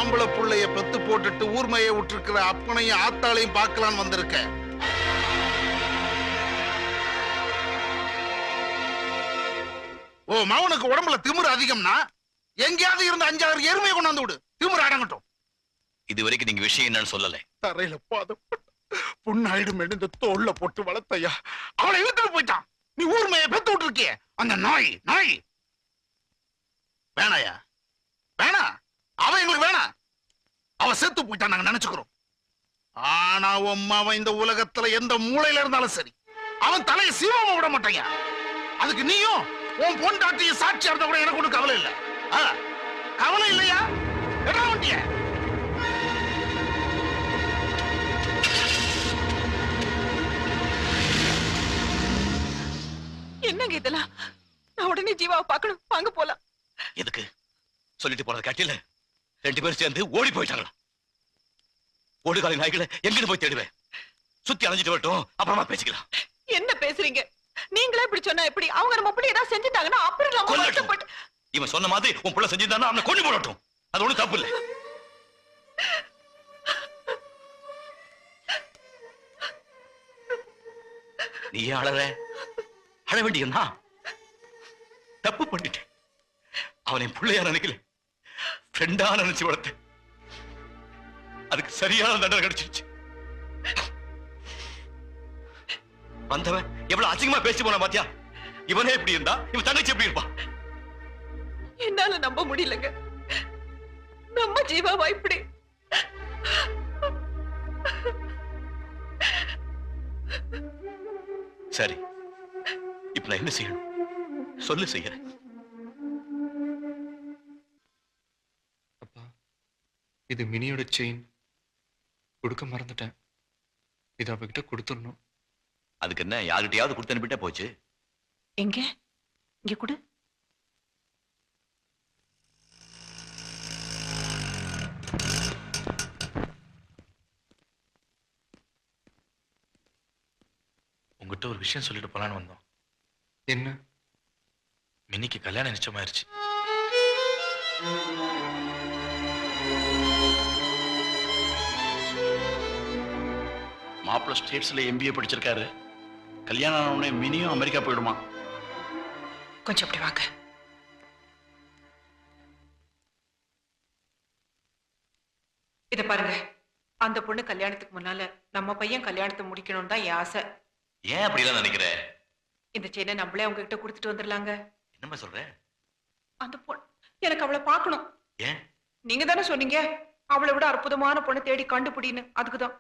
ஆம்பளை புள்ளைய பெத்து போட்டுட்டு ஊர்மையை விட்டுருக்கிற அப்பனையும் ஆத்தாளையும் பார்க்கலான்னு வந்திருக்க. ஓ மவனுக்கு உடம்புல திமிரு அதிகம்னா எங்கேயாவது இருந்து 5-6 எருமையை கொண்டாந்து விடு, திமிரு அடங்கட்டும். இது வரைக்கும் நீங்க விஷயம் என்னன்னு சொல்லல. தரையில பாதம் புண்ணாயிடும் இந்த தோல்ல போட்டு வளர்த்தையா அவளை இழுத்துட்டு போயிட்டான். நீ ஊர்மையை பெத்து விட்டுருக்கிய அந்த நாய் நாய். வேணாயா வேணா, அவன் எங்களுக்கு வேணா. அவன் செத்து போயிட்டான் நாங்க நினைச்சுக்கிறோம். ஆனா அவன் இந்த உலகத்துல எந்த மூலையில இருந்தாலும் சரி அவன் தலையை சீவாம விட மாட்டாங்க. அதுக்கு நீயும் உன் பொண்டாட்டிய சாட்சியா இருந்தா கூட எனக்கு ஒண்ணு கவலை இல்லை. கவலை இல்லையா? என்ன வண்டிய என்னங்க இதெல்லாம்? நான் உடனே ஜீவாவை பார்க்கணும், வாங்க போலாம். எதுக்கு சொல்லிட்டு போறது காட்டில 2 பேரும் சேர்ந்து ஓடி போயிட்டாங்களா? ஓடுகாலி நாய்களை எங்கிட்டு போய் தேடுவேன்? சுத்தி அலைஞ்சிட்டு வரட்டும், அப்புறமா பேசிக்கலாம். என்ன பேசுறீங்க? நீங்களே இப்படி சொன்னா எப்படி? அவங்க நம்ம அப்படி ஏதாவது செஞ்சுட்டாங்கன்னா அப்புறம் நம்ம கஷ்டப்பட்டு. இவன் சொன்ன மாதிரி உன் புள்ள செஞ்சிருந்தானா அவனை கொண்டு போடட்டும், அது ஒண்ணும் தப்பு இல்லை. நீ அழற அழ வேண்டியன்னா தப்பு பண்ணிட்டேன். அவனை பிள்ளையா நினைக்கல, ஃப்ரெண்டா நினைச்சு வளர்த்தேன். அதுக்கு சரியான தண்டனை கிடைச்சிருச்சு. வந்தவன் எவ்வளவு அசிங்கமா பேசி போன பாத்தியா? இவனே எப்படி இருந்தா இவன் தங்கச்சி எப்படி இருப்பான்? என்னால நம்ப முடியலங்க, நம்ம ஜீவாவா இப்படி. சரி, இப்ப நான் என்ன செய்யணும் சொல்லு, செய்யறேன். அப்பா, இது மினியோட செயின், கொடுக்க மறந்துட்டேன். இது அவகிட்ட கொடுத்துடணும். அதுக்கு என்ன, யார்கிட்டயாவது கொடுத்து அனுப்பிட்டா போச்சு. எங்க இங்க கொடு. உங்ககிட்ட ஒரு விஷயம் சொல்லிட்டு போலான்னு வந்தோம். என்ன? மினிக்கு கல்யாணம் நிச்சயமாயிருச்சு. மாப்பிள்ள ஸ்டேட்ஸ்ல MBA படிச்சிருக்காரு. கல்யாணம் ஆன உடனே மினியும் அமெரிக்கா போயிடுமா. கொஞ்சம் அப்படி வாங்க. இத பாருங்க, அந்த பொண்ணு கல்யாணத்துக்கு முன்னால நம்ம பையன் கல்யாணத்தை முடிக்கணும்னு தான் என் ஆசை. ஏன் அப்படிலாம் நினைக்கிற? இந்த செயினை நம்மளே அவங்க கிட்ட கொடுத்துட்டு வந்துடலாங்க. என்னமா சொல்ற? அந்த பொண்ணு எனக்கு அவளை பார்க்கணும். ஏன்? நீங்க தானே சொன்னீங்க அவளை விட அற்புதமான பொண்ணை தேடி கண்டுபிடின்னு. அதுக்குதான்.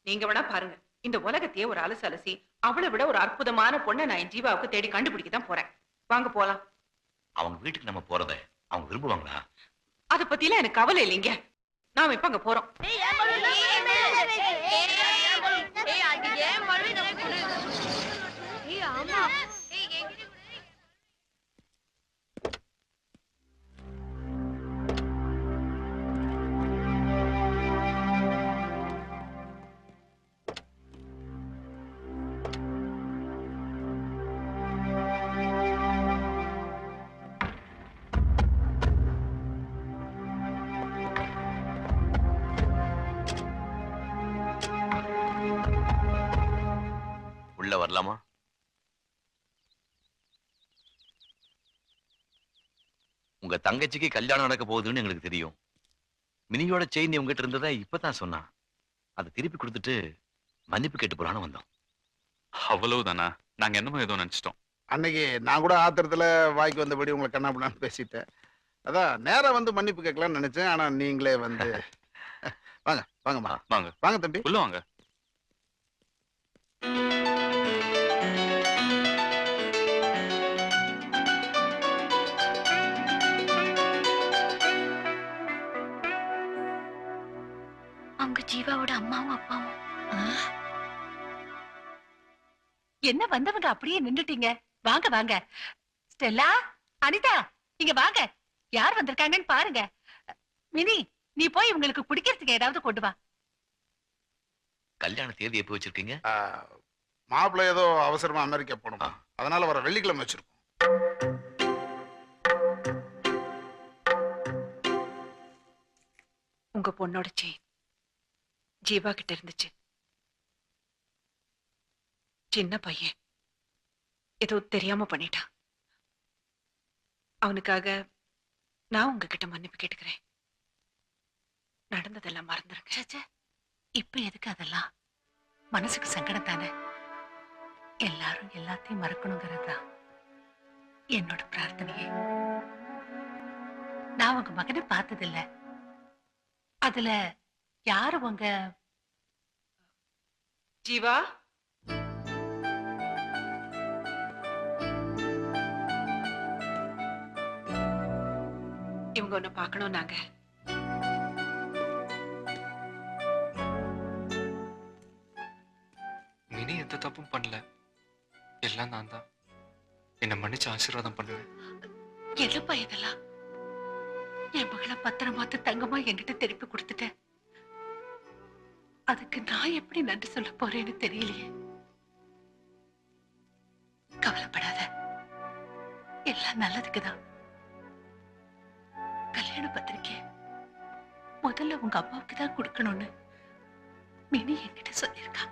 நீங்க வேணா பாருங்க, இந்த உலகத்தையே ஒரு அலசு அலசி அவளை விட ஒரு அற்புதமான பொண்ணை நான் என் ஜீவாவுக்கு தேடி கண்டுபிடிக்க தான் போறேன். வாங்க போலாம். அவங்க வீட்டுக்கு நம்ம போறத அவங்க விரும்புவாங்களா? அதை பத்திலாம் எனக்கு கவலை இல்லைங்க. நாம இப்ப அங்க போறோம். உள்ள வரலாமா? உங்க தங்கச்சிக்கு கல்யாணம் நடக்க போகுதுன்னு எங்களுக்கு தெரியும். மினியோட செயின் உங்ககிட்ட இருந்ததா இப்பதான் சொன்னா. அதை திருப்பி கொடுத்துட்டு மன்னிப்பு கேட்டு போறான்னு வந்தோம். அவ்வளவுதானா? நாங்க என்னமோ ஏதோ நினைச்சிட்டோம். அன்னைக்கு நான் கூட ஆத்திரத்துல வாய்க்கு வந்தபடி உங்களை கண்ணாபண்ணான்னு பேசிட்டேன். அதான் நேரா வந்து மன்னிப்பு கேட்கலாம்னு நினைச்சேன். ஆனா நீங்களே வந்து வாங்க வாங்கம்மா, வாங்க வாங்க தம்பி, உள்ள வாங்க. அவங்க ஜீவாவோட அம்மாவும் அப்பாவும். என்ன வந்தவங்க அப்படியே நின்னுட்டீங்க? வாங்க வாங்க. ஸ்டெல்லா, அனிதா, இங்க வாங்க. யார் வந்திருக்காங்கன்னு பாருங்க. மினி, நீ போய் இவங்களுக்கு குடிக்கிறதுக்கு ஏதாவது கொண்டு வா. கல்யாண தேதி எப்போ வச்சிருக்கீங்க? மாப்பிள்ளை ஏதோ அவசரமா அமெரிக்கா போகணுமா, அதனால வர வெள்ளிக்கிழமை வச்சிருக்கோம். உங்க பொண்ணோட செயின் ஜீவா கிட்ட இருந்துச்சு. சின்ன பையன் ஏதோ தெரியாம பண்ணிட்டான். அவனுக்காக நான் உங்ககிட்ட மன்னிப்பு கேட்டுக்கிறேன். நடந்ததெல்லாம் மறந்துருங்க. இப்ப எதுக்கு அதெல்லாம்? மனசுக்கு சங்கடம் தானே. எல்லாரும் எல்லாத்தையும் மறக்கணுங்கிறது தான் என்னோட பிரார்த்தனையே. நான் உங்க மகனை பார்த்ததில்ல. அதுல யாரு உங்க ஜீவா? இவங்க ஒண்ணு பார்க்கணும். நாங்க மினி எந்த தப்பும் பண்ணல. எல்லாம் நான் தான். என்னை மன்னிச்சு ஆசீர்வாதம் பண்ணுவேன். எழுப்பா இதெல்லாம். என் மகளை பத்திரமாத்து தங்கமா என்கிட்ட திருப்பி கொடுத்துட்டேன். அதுக்கு நான் எப்படி நன்றி சொல்ல போறேன்னு தெரியலையே. கவலைப்படாத, எல்லாம் நல்லதுக்குதான். கல்யாண பத்திரிக்கை முதல்ல உங்க அப்பாவுக்கு தான் கொடுக்கணும்னு மினி என்கிட்ட சொல்லியிருக்கா.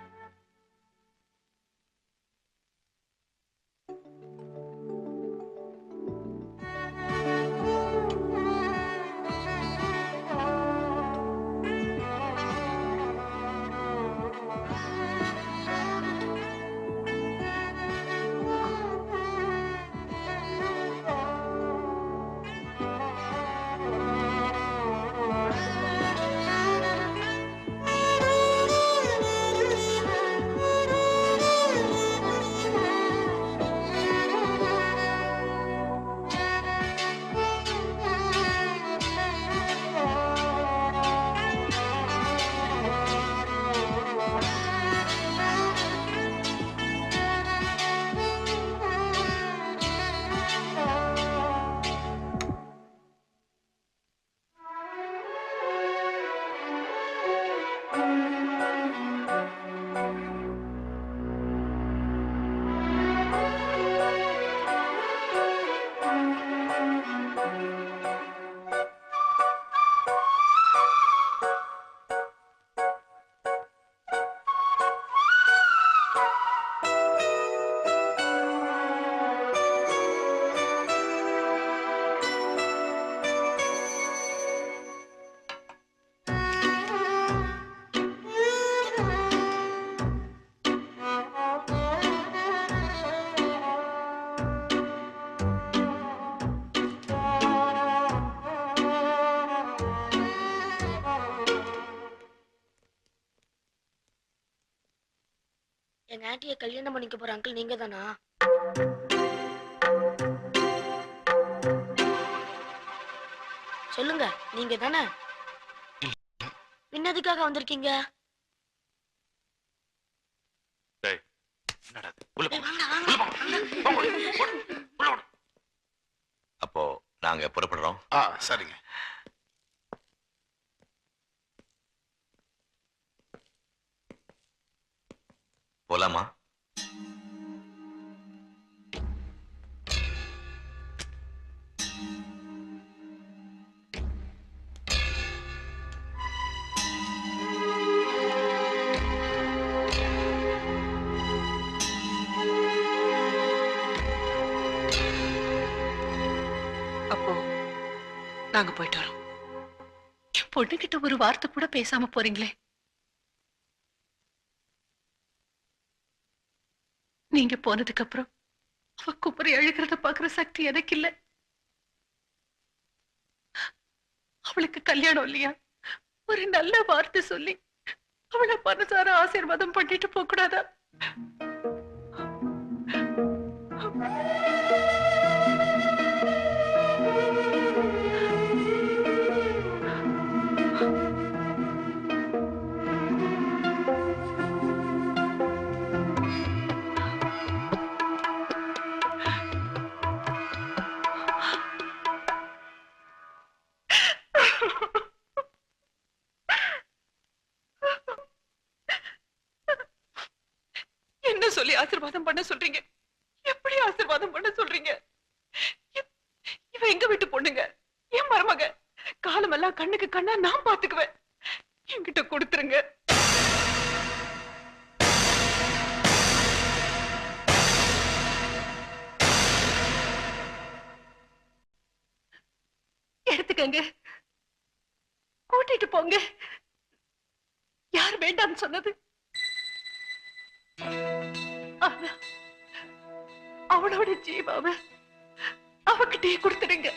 எங்க ஆண்டியை கல்யாணம் பண்ணிக்க போற அங்கிள் நீங்க தானா? சொல்லுங்க, நீங்க தானே? பின்னதுக்காக வந்திருக்கீங்க? அப்போ நாங்க புறப்படுறோம். சரிங்க. போலாமா? அப்போ நாங்க போயிட்டு வரோம். என் பொண்ணுகிட்ட ஒரு வார்த்தை கூட பேசாம போறீங்களே. நீங்க போனதுக்கு அப்புறம் அவ குப்புறை அழுகிறத பாக்குற சக்தி எனக்கு இல்ல. அவளுக்கு கல்யாணம் இல்லையா? ஒரு நல்ல வார்த்தை சொல்லி அவளை மனசார ஆசீர்வாதம் பண்ணிட்டு போக கூடாதா? என்ன சொல்லி ஆசீர்வாதம் பண்ண சொல்றீங்க? எப்படி ஆசீர்வாதம் பண்ண சொல்றீங்க? இவ எங்க வீட்டு பொண்ணுங்க, என் மருமக. காலமெல்லாம் கண்ணுக்கு கண்ணா நான் பாத்துக்குவேன். என்கிட்ட கொடுத்துருங்க. எடுத்துக்கங்க, கூட்டிட்டு போங்க. யார் வேண்டாம்னு சொன்னது? ஆனா அவளோட ஜீவாவை அவகிட்டே கொடுத்துடுங்க.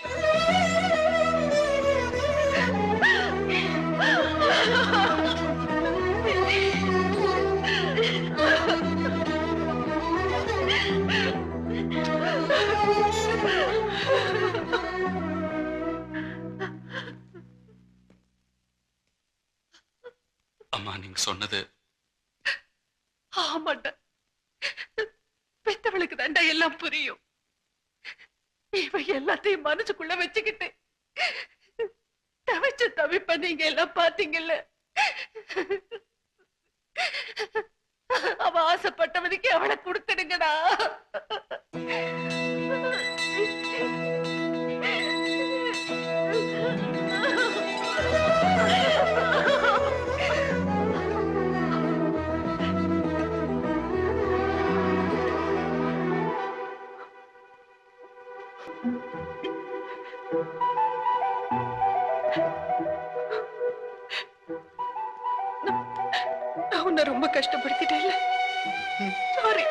அம்மா நீங்க சொன்னது ஆமாண்டா, பெத்தவளுக்கு தாண்டா எல்லாம் புரியும். இவ எல்லாத்தையும் மனசுக்குள்ள வச்சுக்கிட்டு தவிச்ச தவிப்ப நீங்க எல்லாம் பாத்தீங்கல்ல. அவ ஆசைப்பட்டவனுக்கு அவளை கொடுத்துடுங்கடா. நான் உன்னை ரொம்ப கஷ்டப்படுத்திட்டேன்ல. சாரி.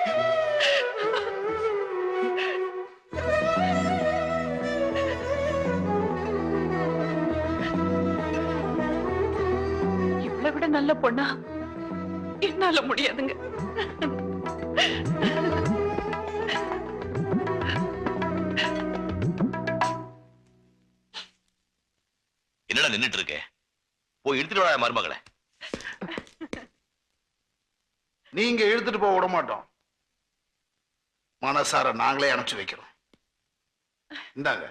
இவளை விட நல்ல பொண்ணா என்னால முடியாதுங்க. என்னடா நின்னுட்டு இருக்க? போய் எடுத்துட்டு வா மருமகளை. நீங்க இழுத்துட்டு போக விட மாட்டோம். மனசார நாங்களே அனுப்பிச்சு வைக்கிறோம். இந்தாங்க,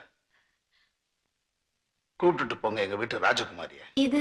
கூப்பிட்டுட்டு போங்க எங்க வீட்டு ராஜகுமாரிய. இது